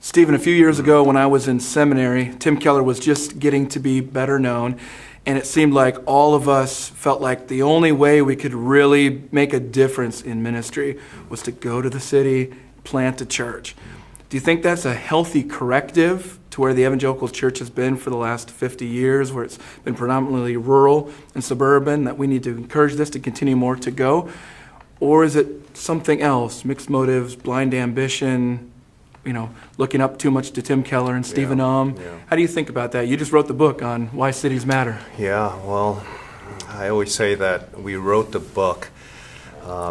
Stephen, a few years ago when I was in seminary, Tim Keller was just getting to be better known, and it seemed like all of us felt like the only way we could really make a difference in ministry was to go to the city, plant a church. Do you think that's a healthy corrective to where the evangelical church has been for the last 50 years, where it's been predominantly rural and suburban, that we need to encourage this to continue more to go? Or is it something else, mixed motives, blind ambition, looking up too much to Tim Keller and Stephen How do you think about that? You just wrote the book on why cities matter. Yeah, well, I always say that we wrote the book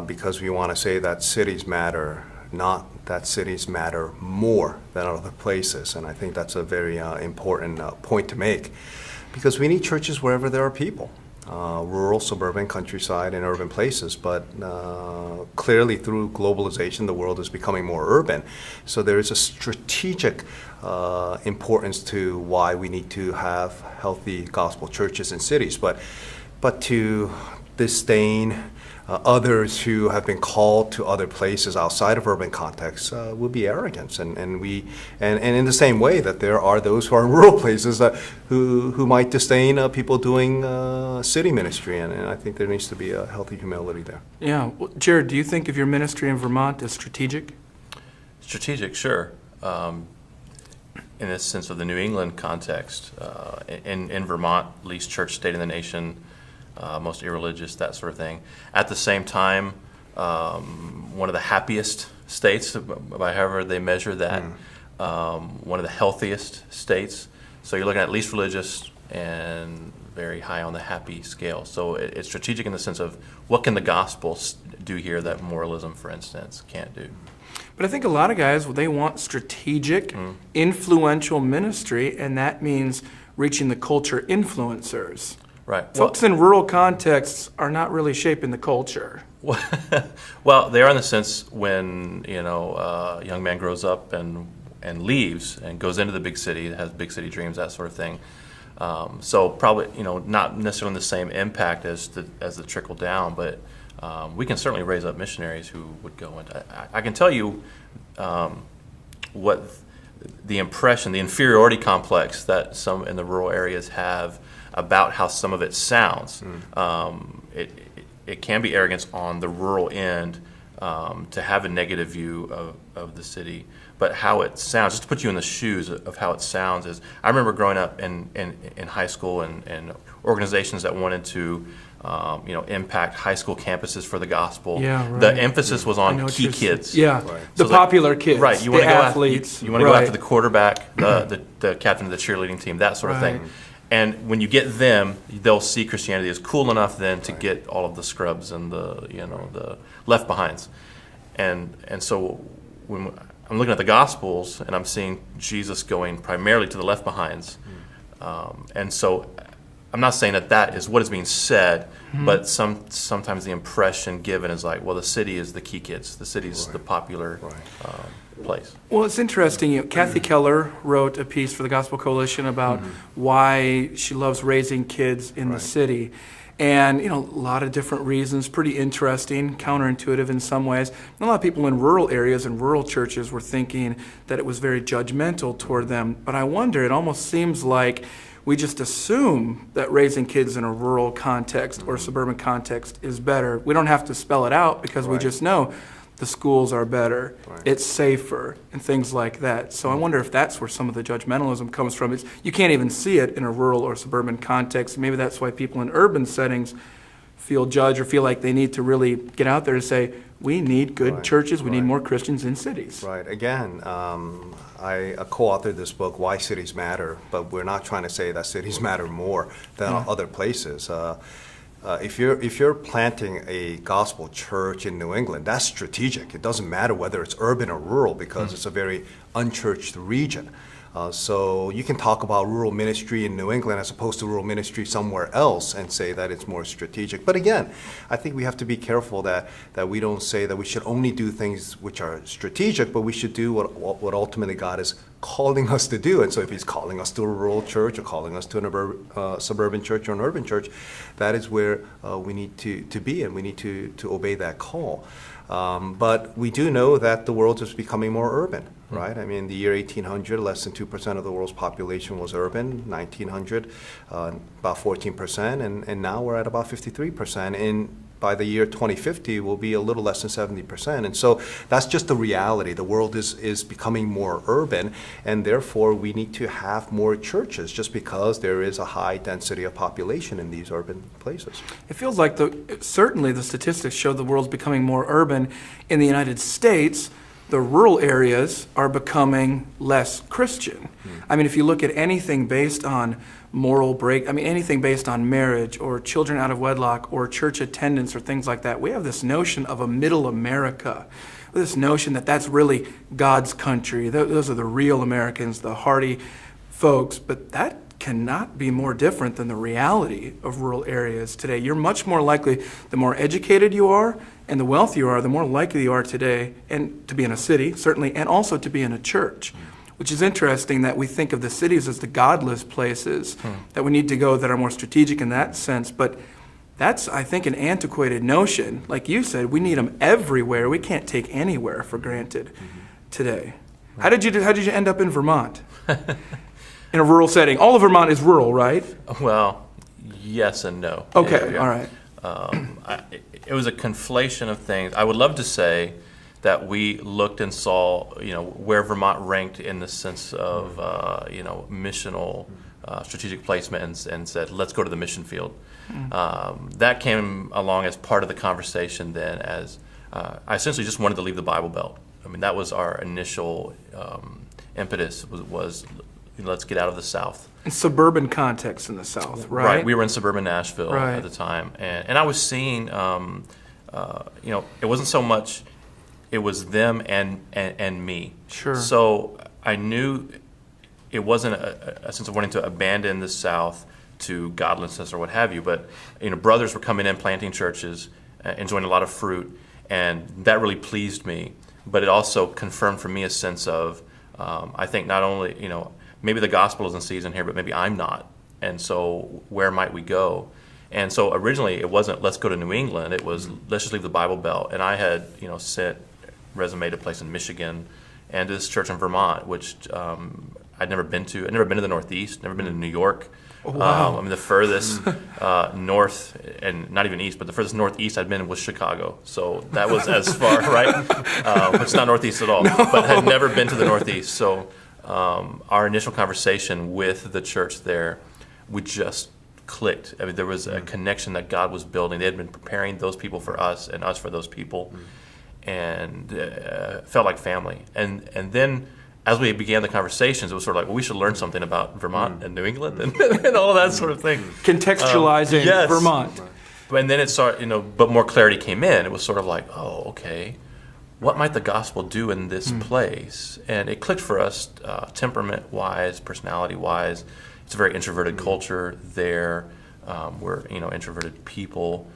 because we want to say that cities matter, not that cities matter more than other places. And I think that's a very important point to make, because we need churches wherever there are people. Rural, suburban, countryside, and urban places, but clearly through globalization, the world is becoming more urban. So there is a strategic importance to why we need to have healthy gospel churches in cities. But to disdain others who have been called to other places outside of urban contexts would be arrogance, and in the same way that there are those who are in rural places who might disdain people doing city ministry, and I think there needs to be a healthy humility there. Yeah, well, Jared, do you think of your ministry in Vermont as strategic? Strategic, sure. In the sense of the New England context, in Vermont, least church state in the nation. Most irreligious, that sort of thing. At the same time, one of the happiest states, by however they measure that, one of the healthiest states. So you're looking at least religious and very high on the happy scale. So it's strategic in the sense of what can the gospel do here that moralism, for instance, can't do. But I think a lot of guys, they want strategic, influential ministry, and that means reaching the culture influencers. Right. Folks in rural contexts are not really shaping the culture. Well, they are in the sense when a young man grows up and leaves and goes into the big city, has big city dreams, that sort of thing. So probably not necessarily the same impact as the trickle down, but we can certainly raise up missionaries who would go into. I can tell you what the impression, the inferiority complex that some in the rural areas have about how some of it sounds. It can be arrogance on the rural end to have a negative view of the city, but how it sounds, just to put you in the shoes of how it sounds, is I remember growing up in high school and organizations that wanted to impact high school campuses for capacity. Yeah, right. The emphasis was on key kids. Yeah, right. The popular kids, right? You want to go athletes. You want to go after the quarterback, the captain of the cheerleading team, that sort of thing. And when you get them, they'll see Christianity as cool enough then to get all of the scrubs and the left behinds. And so when I'm looking at the Gospels and I'm seeing Jesus going primarily to the left behinds, and so I'm not saying that is what is being said, but sometimes the impression given is like, well, the city is the key kids, the city's the popular place. Well, it's interesting. Kathy Keller wrote a piece for the Gospel Coalition about why she loves raising kids in the city. And, a lot of different reasons, pretty interesting, counterintuitive in some ways. And a lot of people in rural areas and rural churches were thinking that it was very judgmental toward them. But I wonder, it almost seems like we just assume that raising kids in a rural context or suburban context is better. We don't have to spell it out because we just know the schools are better, it's safer, and things like that. So I wonder if that's where some of the judgmentalism comes from. You can't even see it in a rural or suburban context. Maybe that's why people in urban settings feel judged or feel like they need to really get out there to say, we need good churches, we need more Christians in cities. Right. Again, I co-authored this book, Why Cities Matter, but we're not trying to say that cities matter more than other places. If you're planting a gospel church in New England, that's strategic. It doesn't matter whether it's urban or rural because it's a very unchurched region. So you can talk about rural ministry in New England as opposed to rural ministry somewhere else and say that it's more strategic. But again, I think we have to be careful that we don't say that we should only do things which are strategic, but we should do what ultimately God is calling us to do. And so if he's calling us to a rural church or calling us to a suburban church or an urban church, that is where we need to be, and we need to obey that call. But we do know that the world is becoming more urban, right? I mean, the year 1800, less than 2% of the world's population was urban. 1900, about 14%, and now we're at about 53%. And by the year 2050, we'll be a little less than 70%. And so that's just the reality. The world is becoming more urban, and therefore we need to have more churches just because there is a high density of population in these urban places. It feels like certainly the statistics show the world's becoming more urban. In the United States, the rural areas are becoming less Christian. I mean, if you look at anything based on anything based on marriage or children out of wedlock or church attendance or things like that, we have this notion of a middle America. This notion that that's really God's country. Those are the real Americans, the hardy folks. But that cannot be more different than the reality of rural areas today. You're much more likely, the more educated you are and the wealthier you are, the more likely you are today and to be in a city, certainly, and also to be in a church. Which is interesting that we think of the cities as the godless places that we need to go that are more strategic in that sense. But that's, I think, an antiquated notion. Like you said, we need them everywhere. We can't take anywhere for granted today. How did you end up in Vermont? In a rural setting. All of Vermont is rural, right? Well, yes and no. Okay, Yeah. all right. It was a conflation of things. I would love to say that we looked and saw, where Vermont ranked in the sense of, missional strategic placement and said, let's go to the mission field. That came along as part of the conversation then as I essentially just wanted to leave the Bible Belt. I mean, that was our initial impetus was let's get out of the South. In suburban context in the South, right? Right. We were in suburban Nashville Right. at the time. And I was seeing, it wasn't so much, it was them and me. Sure. So I knew it wasn't a sense of wanting to abandon the South to godlessness or what have you, but brothers were coming in, planting churches, enjoying a lot of fruit, and that really pleased me. But it also confirmed for me a sense of, I think not only, maybe the gospel is in season here, but maybe I'm not. And so where might we go? And so originally it wasn't let's go to New England. It was let's just leave the Bible Belt. And I had sent resume to a place in Michigan and to this church in Vermont, which I'd never been to. I'd never been to the Northeast, never been to New York. Oh, wow. The furthest north, and not even east, but the furthest northeast I'd been was Chicago. So that was as far, right? Which is not northeast at all, but had never been to the Northeast. So our initial conversation with the church there, we just clicked. I mean, there was a connection that God was building. They had been preparing those people for us and us for those people, and felt like family. And then as we began the conversations, it was sort of like, well, we should learn something about Vermont and New England and all that sort of thing. Contextualizing Yes. Vermont. And then it started, but more clarity came in. It was sort of like, oh, okay, what might the gospel do in this place? And it clicked for us, temperament-wise, personality-wise. It's a very introverted culture there. We're, introverted people.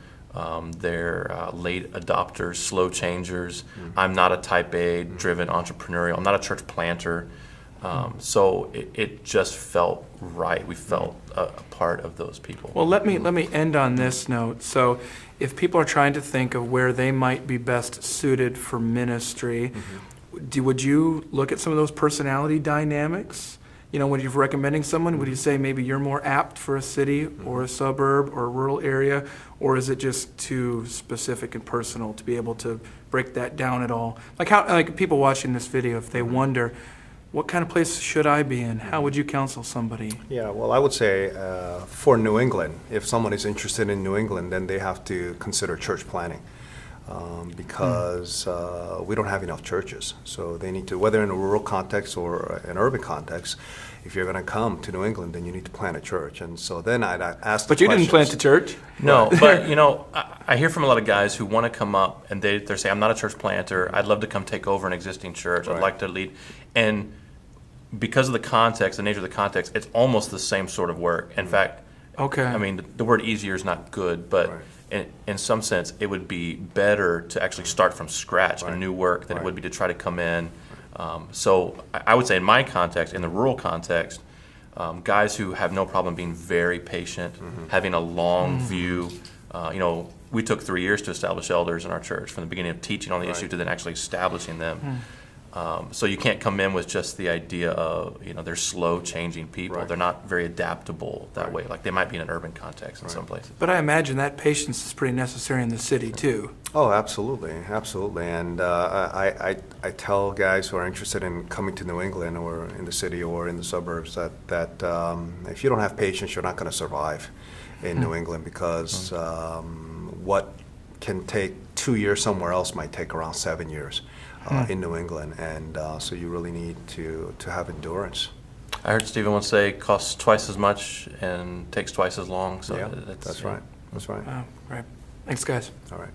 They're late adopters, slow changers. I'm not a type A driven entrepreneurial. I'm not a church planter. So it just felt right. We felt a part of those people. Well, let me end on this note. So if people are trying to think of where they might be best suited for ministry, would you look at some of those personality dynamics? When you're recommending someone, would you say maybe you're more apt for a city or a suburb or a rural area, or is it just too specific and personal to be able to break that down at all? Like people watching this video, if they wonder, what kind of place should I be in? How would you counsel somebody? Yeah, well, I would say for New England, if someone is interested in New England, then they have to consider church planting. Because we don't have enough churches. So they need to, whether in a rural context or an urban context, if you're going to come to New England, then you need to plant a church. And so then I'd ask the But you didn't questions. plant a church? No, but I hear from a lot of guys who want to come up and they say, I'm not a church planter. I'd love to come take over an existing church. I'd like to lead. And because of the context, the nature of the context, it's almost the same sort of work. In fact, Okay. I mean, the word easier is not good, but in some sense, it would be better to actually start from scratch, a new work, than it would be to try to come in. So I would say in my context, in the rural context, guys who have no problem being very patient, having a long view, we took 3 years to establish elders in our church, from the beginning of teaching on the issue to then actually establishing them. So you can't come in with just the idea of, they're slow changing people. Right. They're not very adaptable that way. Like they might be in an urban context in some places. But I imagine that patience is pretty necessary in the city too. Oh, absolutely, absolutely. And I tell guys who are interested in coming to New England or in the city or in the suburbs that if you don't have patience, you're not going to survive in New England, because what can take 2 years somewhere else might take around 7 years in New England. And so you really need to have endurance. I heard Stephen once say it costs twice as much and takes twice as long. So Yeah, that's right. That's right. Wow, right. Thanks, guys. All right.